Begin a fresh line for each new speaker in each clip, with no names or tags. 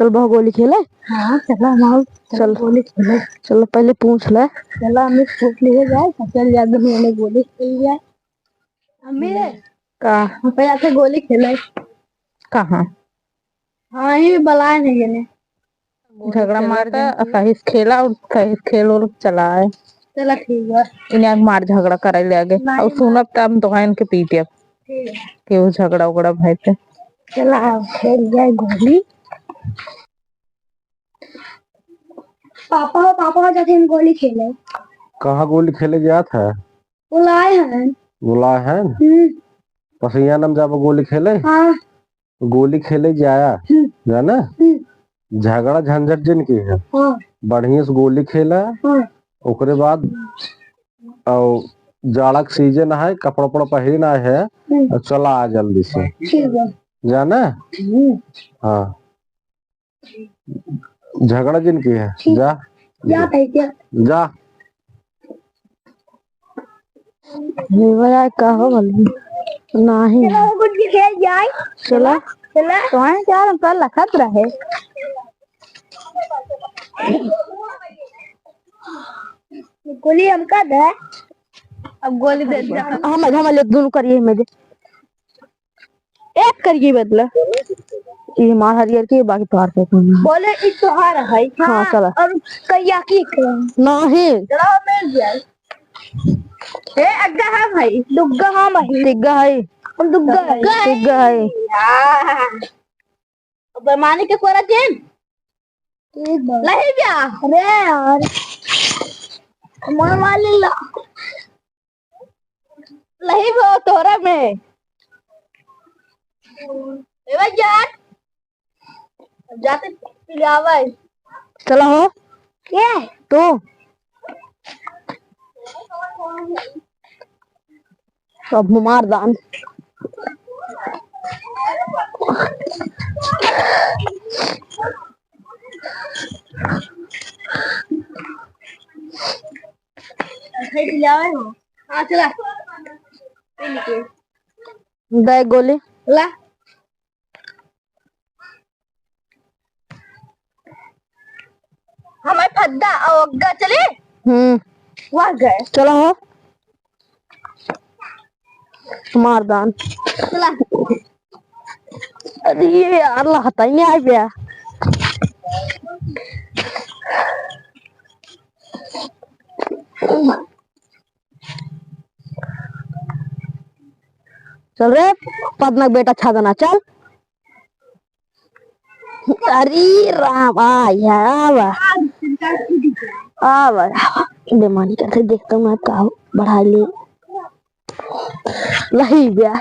चल बहु गोली खेले।
हाँ चला माओ
चल
गोली खेले।
चल पहले पूछ ले।
चला हमें पूछ लिए जाए चल याद मैंने गोली खेल जाए। अम्मी
का
पहले से गोली खेले
कहाँ
हाँ ये बलाए नहीं गए
झगड़ा मारता कहीं खेला और कहीं खेल और चला है।
चला ठीक है
इन्हें मार झगड़ा करे ले आगे और सुनब तब तो इनके पीटे के वो झगड़ा उगड़ा भाई पे।
चला खेल जाए गोली। पापा जाते हम गोली खेले।
कहाँ गोली खेले गया था?
बुलाए हैं।
बुलाए हैं पसिया नम जाब गोली खेले।
हाँ
गोली खेले जाया जाना झगड़ा झंझट जिन की है।
हाँ
बढ़िया से गोली खेला।
हाँ
ओकरे बाद और जाड़ा का सीजन है कपड़ा उपड़ा पहना है और चला आ जल्दी से
ठीक है
जाना। हाँ झगड़ा जिन की है जा
क्या
जा कहो भली नहीं
कुछ भी खेल जाए।
चला
चला
तो है क्या कल लखत रहे
गोली हमका दे। अब गोली दे दिया
हम ले दोनों करिए में दे एक करिए बदला ये मार हरियर की बाकी तोहार पे
बोले इस तोहार है।
हाँ चला
और कैया की
नहीं
जरा मिल जाए ए अग्गा है भाई दुग्गा हां भाई
तिग्गा है
हम दुग्गा है
तिग्गा है
अब माने के कोरा चेन लही बिया अरे यार मन वाली ला लही वो तोरा में ए भाई यार जाते पिलावा
चला हो
क्या
तो अब मार दान
पिलावा हो हां चला
दे गोली
ला हमें फद्दा और अग्गा चले वहां गए
चलो हो मार दान
चला
अरे यार लहता ही नहीं आ गया चल रे पदनक बेटा छादना चल अरे राम आवा आवा बेमानी करते देखता हूँ मैं का बढ़ा ले लही गया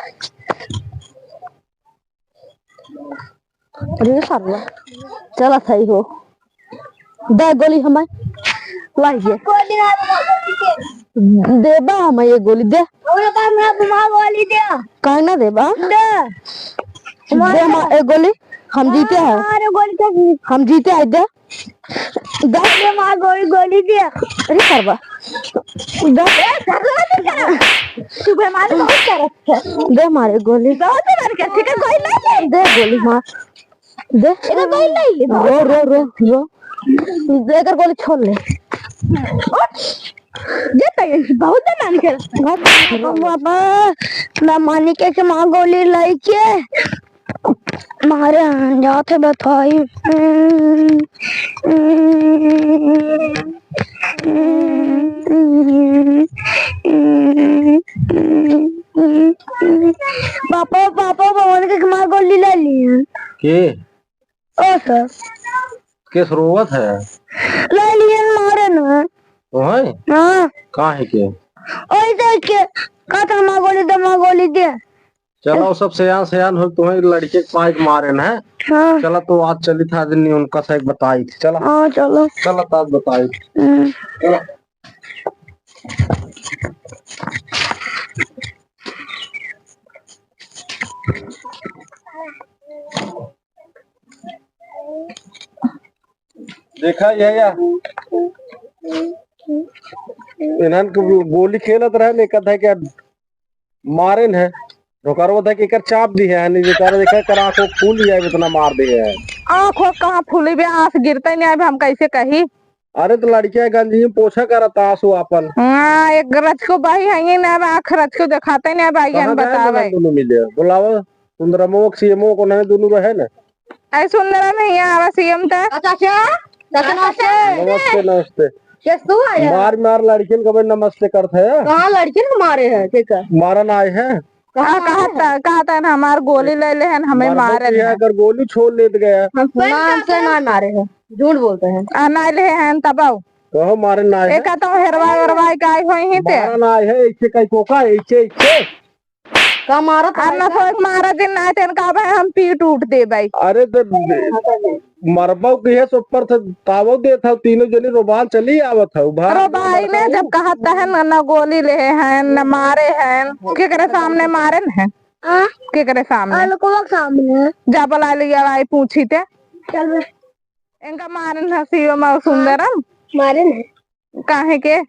अरे साला चला सही हो दे गोली हमें लाइए देबा हमें ये गोली दे
गोली दे
कहीं ना देबा दे हमें एक गोली हम जीते हैं हम जीते हैं दे दे
मार गोली दे
अरे करवा
सुबह मारे बहुत करत है
दे मारे गोली
बहुत मार के ठीक है कोई नहीं
दे गोली मार दे
इधर कोई नहीं
रो देकर गोली छोड़ ले
देता है बहुत मान के
बाबा मैं मानी के मां गोली लाई के मारे जाते बताई पापा पापा भगवान के मां गोली ले ली
के
ओ सर
के रोवत है
ले लिए मारे ना
तो है
हाँ
कहाँ है के
ओए देख के कहता मां गोली दे
चलो सब सयान हो तुम्हें लड़के के पाँच मारे न है।
हाँ
चला तो आज चली था दिन उनका से बताई थी चला
हाँ चलो
चला तो आज बताई चला देखा ये इन्हन को गोली खेलत रहे ने कथा क्या मारे न है रोकारवा था कि कर चाप दी है नहीं बेचारा देखा कर आंखों फूल ही है इतना मार दिए है।
आँखों कहाँ फूली भी आँख गिरता ही नहीं अब हम कैसे कही।
अरे तो लड़किया गंजी में पोछा करता आंसू अपन।
हाँ एक रच को बही है ना अब आँख रच को दिखाते नहीं अब आइए बतावे।
दोनों मिले बुलावा सुंदरमो सीएमओ को नहीं दोनों रहे ना।
ऐ सुंदर में यहाँ आवा सीएम तक।
नमस्ते नमस्ते।
तू आया
मार मार लड़किन कभी नमस्ते करते है।
कहाँ लड़की ने मारे है देखा
मारन आए है।
कहा था हमार गोली ले ले हमें मारे
अगर गोली छोड़ ले गया
से ना मारे हैं झूठ बोलते हैं
ना ले हैं तब
कहो मारे ना है।
एक तो हेरवाई वरवाई का आई हुई ही थे
मारन आए है इसे कई कोका इसे इसे
का मारा
अन्ना तो एक मारा दिन ना तेन का भाई हम पीट उठ दे भाई।
अरे तो मरबा की है ऊपर था तावो दे था तीनों जनी रोबान चली आवत था
अरे भाई ने जब कहता है न गोली ले हैं न मारे हैं के करे सामने मारे हैं के करे सामने जा बुला लिया भाई पूछी थे
चल
इनका मारन हसीओ में सुंदरम
मारे न
काहे के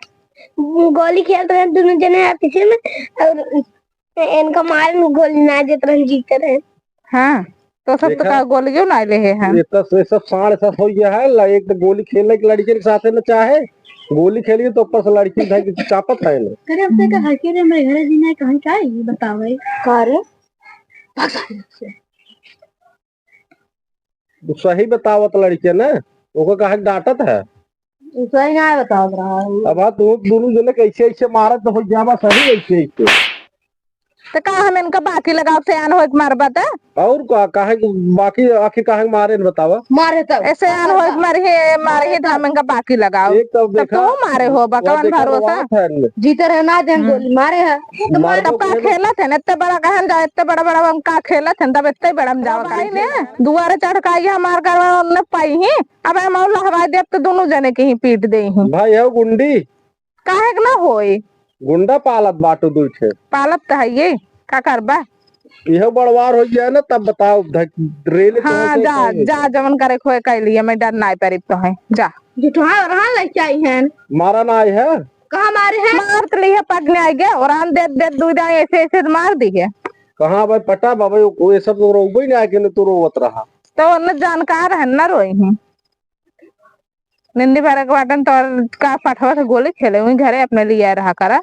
गोली खेल रहे दोनों जने पीछे में और इनका मार गोली ना जित रहे जीते रहे।
हाँ तो सब तो का गोली क्यों ना ले हैं
ये सब साढ़ सब हो गया है। एक तो गोली खेलने की लड़की के साथ न चाहे गोली खेली तो ऊपर से लड़की भाई की चापत है ना।
अरे अब तक हरके रे मेरे घर जीना कहीं का है बताओ भाई करे
सही बतावत लड़के ने ओको कहा डांटत है
सही ना बताओ रहा
अब तू दोनों जने कैसे ऐसे मारत हो जावा सही ऐसे ऐसे
तो का हम इनका बाकी लगाव से आन हो मारबा था
और काहे बाकी आखिर काहे मारे न बतावा
मारे तब
ऐसे आन हो मारे हम इनका बाकी लगाओ
तब
तो मारे हो बकवन भरोसा
जीते रहे ना जन गोली मारे है
तब का खेला थे इतने बड़ा कहन जा इतने बड़ा बड़ा हम का खेला थे तब इतने बड़ा हम जावा काई ने दुआरे चढ़काई हमार करवा ने पाई ही अब हम हवा देव तो दोनों जने के ही पीट दे ही
भाई है गुंडी
काहे ना होई
गुंडा पालत बाटो दूठे
पालत तो है ये का करबा
यह बड़वार हो गया ना तब बताओ रेल
हाँ जा जा जमन करे खोए कह लिया मैं डर ना परिप तो है जा
जुठवा रहा लेके आई हैं
मारा ना आई है
कहाँ मारे हैं
मार तो लिया पटने आई गया और आन दे दे दूध ऐसे ऐसे मार दी है
कहाँ भाई पटा बाबा ये सब तो रोबई ना आके तू रोवत रहा
तो उन जानकार है ना रोई हूँ निंदी भरे के बाटन तो का पठवा से गोली खेले हुई घरे अपने लिए रहा करा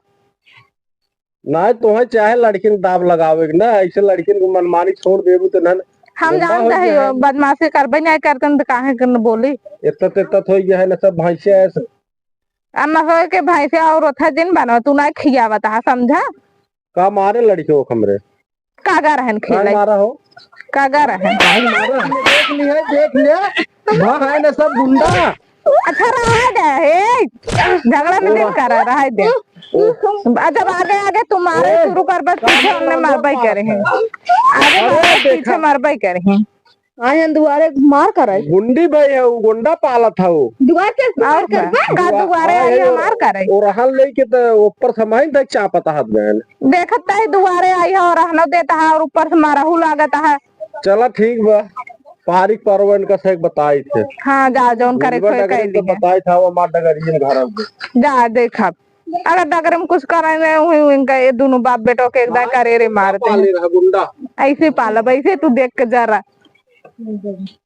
ना तुम्हें चाहे लड़की दाब लगावे ना ऐसे लड़की को मनमानी छोड़ देबू तो ना
हम जानते हैं बदमाशी करबे नहीं करते तो काहे करने बोली
इतना हो गया है ना सब भैंसे ऐसे
अन्ना हो के भैंसे और ओथा दिन बना तू ना खियावत है समझा
का मारे लड़कियों कमरे
कागा रहन खिलाई
मारा हो
कागा रहन
देख लिया भाग है ना सब गुंडा
अच्छा रहा दे झगड़ा नहीं कर रहा दे जब आगे आगे तुम्हारे शुरू कर बस पीछे हमने मरबाई करे हैं आगे पीछे मरबाई करे हैं
आए दुआरे मार कर आई
गुंडी भाई है वो गुंडा पाला था वो
दुआर के
और का दुआरे आई मार करे
और हल लेके तो ऊपर समाइन तक चापता हाथ में
देखता है दुआरे आई है और रहना देता है और ऊपर से मारा हु लागता है।
चला ठीक बा पारिक परवन का से बताई थे
हाँ जा जौन करे कोई कह दी
बताई था वो मार डगरियन घर
जा देखा अगर डगर में कुछ करे हुई इनका ये दोनों बाप बेटों के एकदम करे रे मारते
गुंडा
ऐसे पाला ऐसे तू देख के जरा